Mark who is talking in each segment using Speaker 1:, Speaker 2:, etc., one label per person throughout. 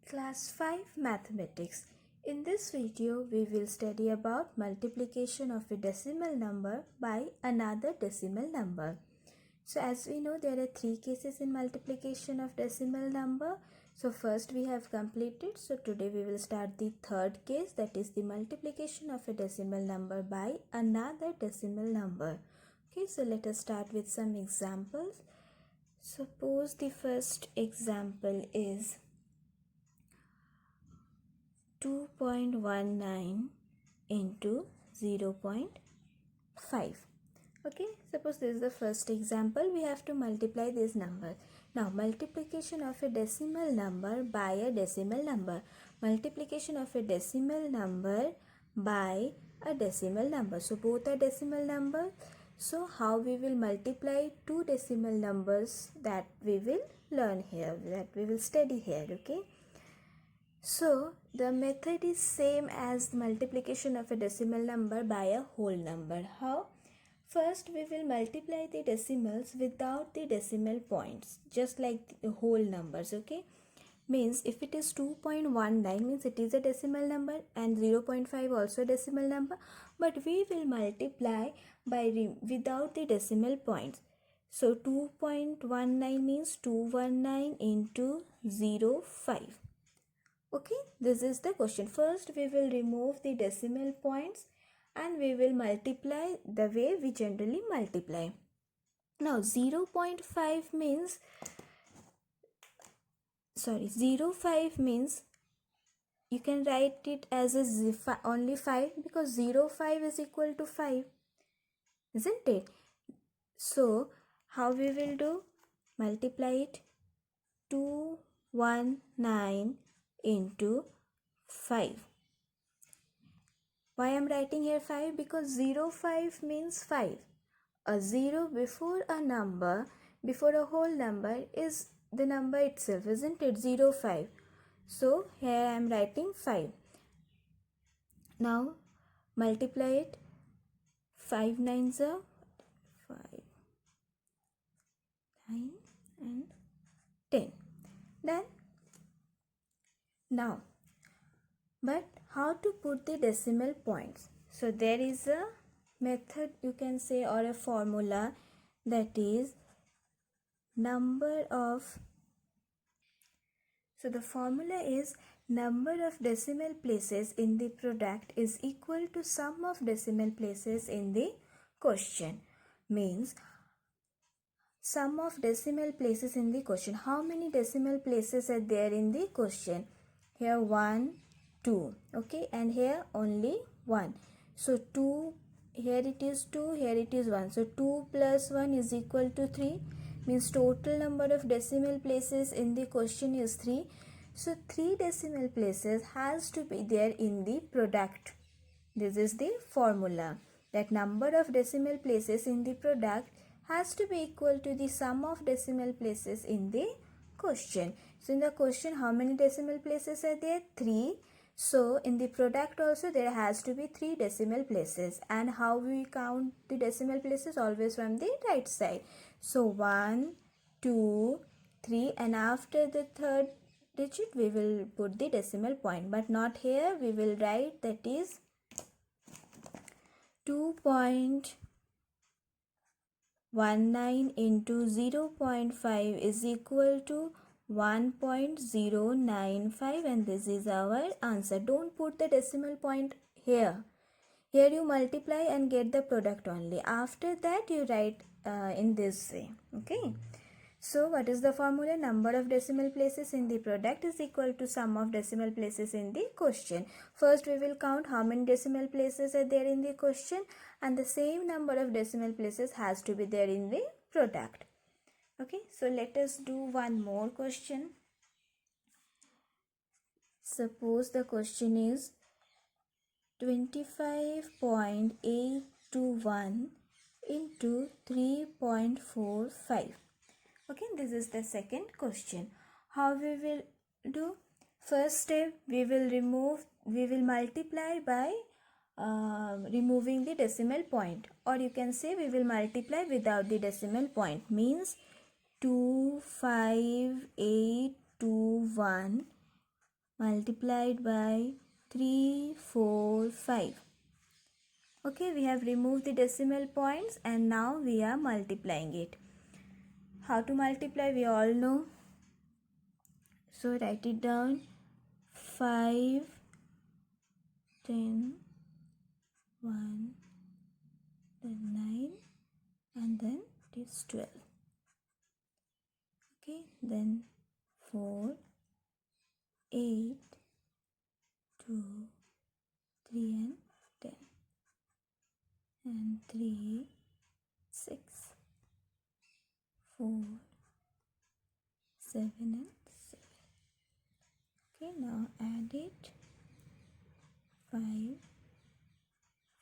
Speaker 1: Class 5 Mathematics. In this video, we will study about multiplication of a decimal number by another decimal number. So as we know, there are three cases in multiplication of decimal number. So first we have completed. So today we will start the third case, that is the multiplication of a decimal number by another decimal number. Okay, so let us start with some examples. Suppose the first example is 2.19 into 0.5. Okay, suppose this is the first example. We have to multiply this number. Now multiplication of a decimal number by a decimal number. Multiplication of a decimal number by a decimal number. So both are decimal numbers. So how we will multiply two decimal numbers, that we will learn here, that we will study here. Okay. So the method is same as the multiplication of a decimal number by a whole number. How? First we will multiply the decimals without the decimal points, just like the whole numbers. Okay, means if it is 2.19 means it is a decimal number, and 0.5 also a decimal number, but we will multiply by without the decimal points. So 2.19 means 219 into 0.5. Okay, this is the question. First we will remove the decimal points and we will multiply the way we generally multiply. Now 0.5 means 0.5 means you can write it as a only 5, because 0.5 is equal to 5, isn't it? So how we will do? Multiply it. 219 into 5. Why I am writing here 5? Because 0.5 means 5. A 0 before a number, before a whole number, is the number itself, isn't it? 0.5. So here I am writing 5. Now multiply it. 5 nines are 5, 9 and 10. Done. Now, but how to put the decimal points? So there is a method, you can say, or a formula, that is number of. So the formula is number of decimal places in the product is equal to sum of decimal places in the question. Means sum of decimal places in the question. How many decimal places are there in the question? Here 1, 2. Okay, and here only 1. So 2, here it is 2, here it is 1. So 2 plus 1 is equal to 3. Means total number of decimal places in the question is 3. So 3 decimal places has to be there in the product. This is the formula, that number of decimal places in the product has to be equal to the sum of decimal places in the question. So in the question, how many decimal places are there? 3. So in the product also there has to be 3 decimal places. And how we count the decimal places? Always from the right side. So 1, 2, 3, and after the third digit we will put the decimal point, but not here. We will write, that is 2.19 into 0.5 is equal to 1.095, and this is our answer. Don't put the decimal point here. Here you multiply and get the product only. After that you write in this way. Okay. So what is the formula? Number of decimal places in the product is equal to sum of decimal places in the question. First we will count how many decimal places are there in the question, and the same number of decimal places has to be there in the product. Okay, so let us do one more question. Suppose the question is 25.821 into 3.45. Okay, this is the second question. How we will do? First step, we will multiply by removing the decimal point, or you can say we will multiply without the decimal point. Means 25821 multiplied by 345. Okay, we have removed the decimal points and now we are multiplying it. How to multiply we all know. So write it down. 5, 10, 1, then 9, and then it is 12. Okay, then 4, 8, 2, 3 and 10, and 3, 6, 4, 7 and 7. Okay, now add it. 5,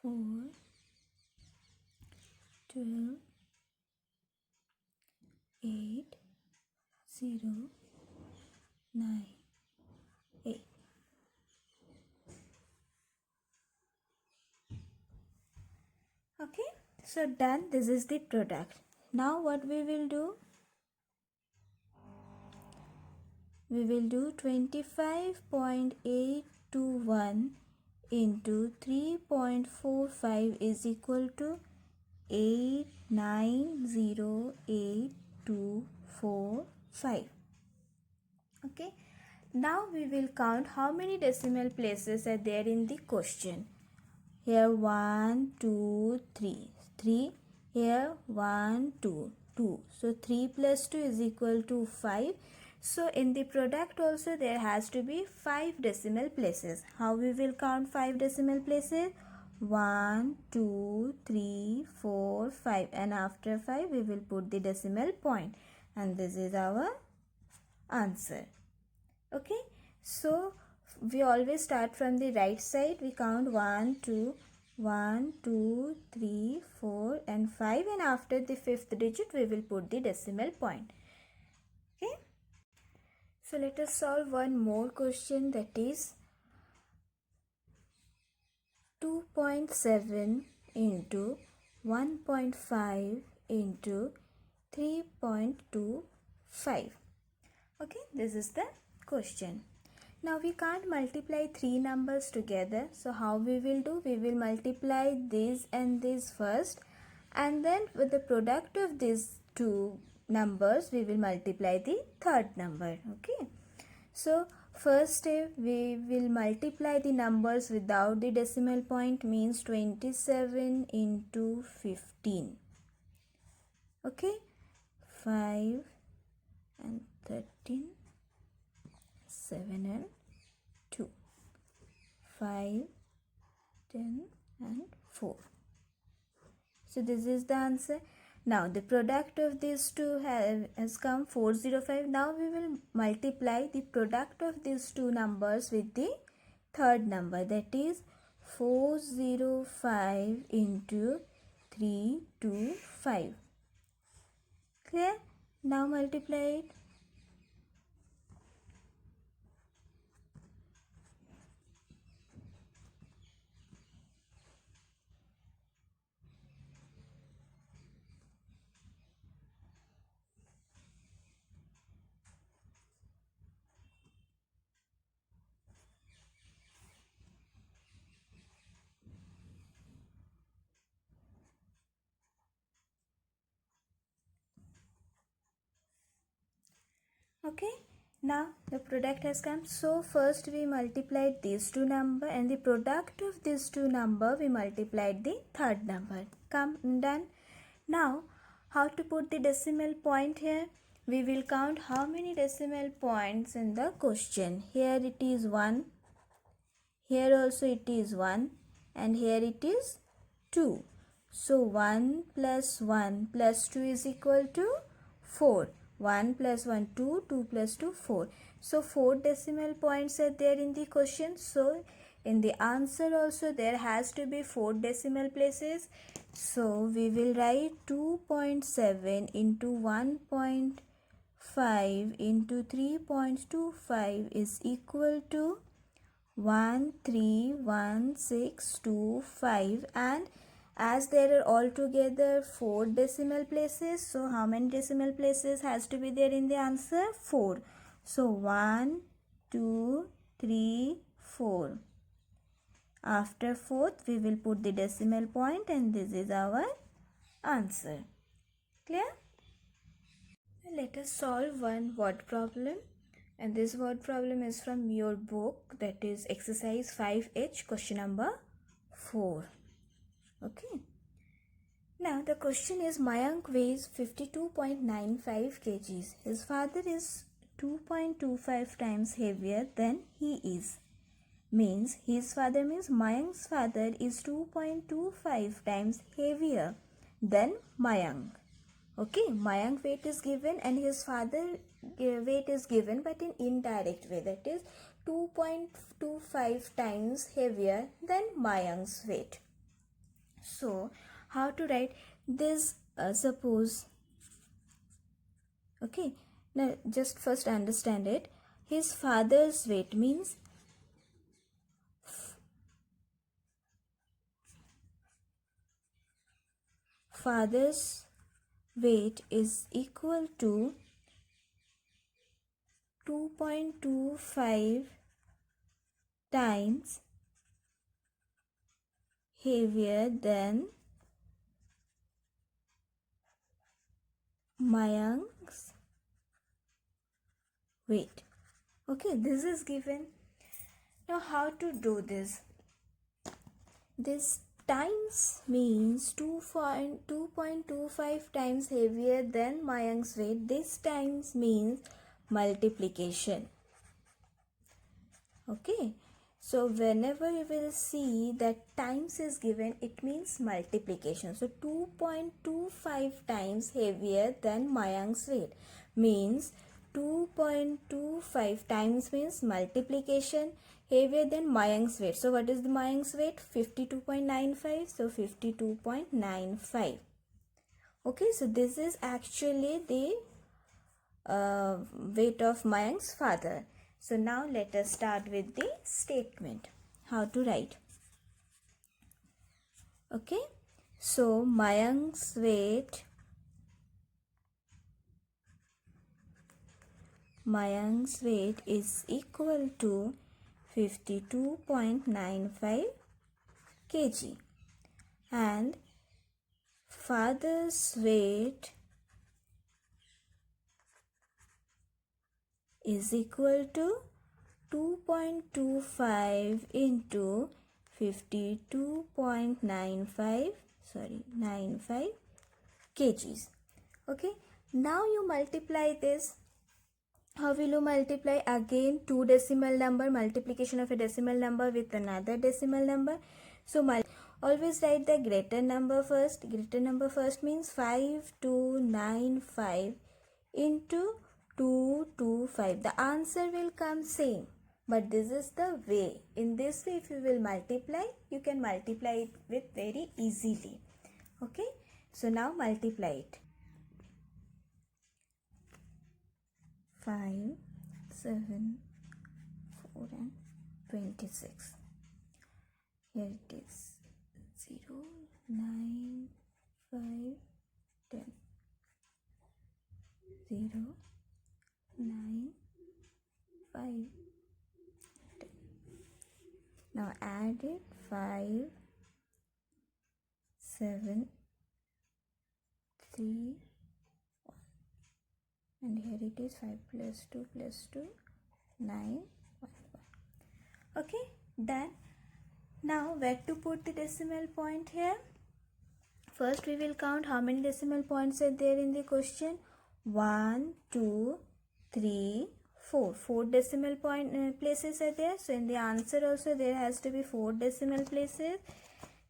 Speaker 1: 4, 12, 8, 0, 9, 8. Okay, so done. This is the product. Now what we will do? We will do 25.821 into 3.45 is equal to 8908245. Okay, now we will count how many decimal places are there in the question. Here 1, 2, 3. 3. Here 1, 2, 2. So 3 plus 2 is equal to 5. So in the product also there has to be 5 decimal places. How we will count 5 decimal places? 1, 2, 3, 4, 5. And after 5 we will put the decimal point. And this is our answer. Okay. So we always start from the right side. We count 1, 2, 1, 2, 3, 4 and 5, and after the fifth digit we will put the decimal point. Okay. So let us solve one more question, that is 2.7 into 1.5 into 3.25. Okay, this is the question. Now we can't multiply three numbers together. So how we will do? We will multiply this and this first, and then with the product of these two numbers we will multiply the third number. Okay. So first step, we will multiply the numbers without the decimal point, means 27 into 15. Okay. 5 and 13. 7 and 2, 5, 10 and 4. So this is the answer. Now the product of these two has come 405. Now we will multiply the product of these two numbers with the third number, that is 405 into 325. Clear? Now multiply it. Okay, now the product has come. So first we multiplied these two number, and the product of these two number we multiplied the third number. Come, done. Now how to put the decimal point here? We will count how many decimal points in the question. Here it is 1, here also it is 1, and here it is 2. So 1 plus 1 plus 2 is equal to 4. 1 plus 1, 2, 2 plus 2, 4. So 4 decimal points are there in the question. So in the answer also there has to be 4 decimal places. So we will write 2.7 into 1.5 into 3.25 is equal to 131625, and as there are altogether 4 decimal places, so how many decimal places has to be there in the answer? 4. So 1, 2, 3, 4. After 4th, we will put the decimal point and this is our answer. Clear? Let us solve one word problem. And this word problem is from your book, that is exercise 5H, question number 4. Okay. Now the question is, Mayank weighs 52.95 kgs. His father is 2.25 times heavier than he is. Means Mayank's father is 2.25 times heavier than Mayank. Okay, Mayank weight is given and his father weight is given, but in indirect way, that is 2.25 times heavier than Mayank's weight. So how to write this? Suppose, okay, now just first understand it. His father's weight means father's weight is equal to 2.25 times heavier than Mayank's weight. Okay, this is given. Now how to do this? This times means 2.25 times heavier than Mayank's weight. This times means multiplication. Okay, so whenever you will see that times is given, it means multiplication. So 2.25 times heavier than Mayank's weight means 2.25 times means multiplication, heavier than Mayank's weight. So what is the Mayank's weight? 52.95. So 52.95. Okay, so this is actually the weight of Mayank's father. So now let us start with the statement. How to write? Okay, so Mayank's weight is equal to 52.95 kg and father's weight is equal to 2.25 into 52.95 kgs. Okay, now you multiply this. How will you multiply? Again, two decimal number, multiplication of a decimal number with another decimal number. So always write the greater number first. Greater number first means 5295 into 225. The answer will come same, but this is the way. In this way, if you will multiply, you can multiply it with very easily. Okay, so now multiply it. 5, 7, 4 and 26. Here it is 0, 9, 5, 10. 0, 9, 5, 10. Now add it. 5, 7, 3, 1. And here it is 5 plus 2 plus 2, 9, 1, 1. Okay, done. Now where to put the decimal point here? First we will count how many decimal points are there in the question. 1, 2, 3, 4. 4 decimal point places are there. So in the answer also there has to be 4 decimal places.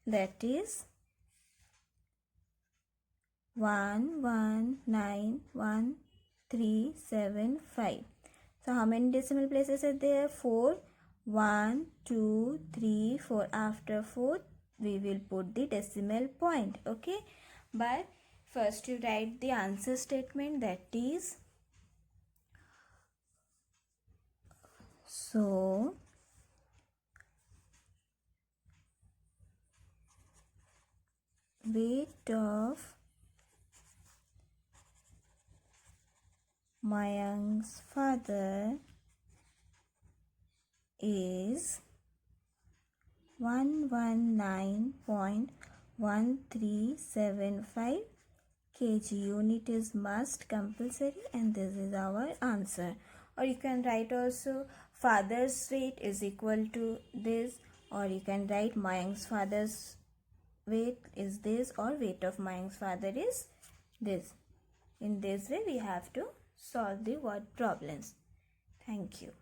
Speaker 1: That is 1, 1, 9, 1, 3, 7, 5. So how many decimal places are there? 4. 1, 2, 3, 4. After 4, we will put the decimal point. Okay. But first you write the answer statement, that is, so weight of Mayank's father is 119.1375 kg. Unit is must compulsory, and this is our answer. Or you can write also father's weight is equal to this, or you can write Mayank's father's weight is this, or weight of Mayank's father is this. In this way we have to solve the word problems. Thank you.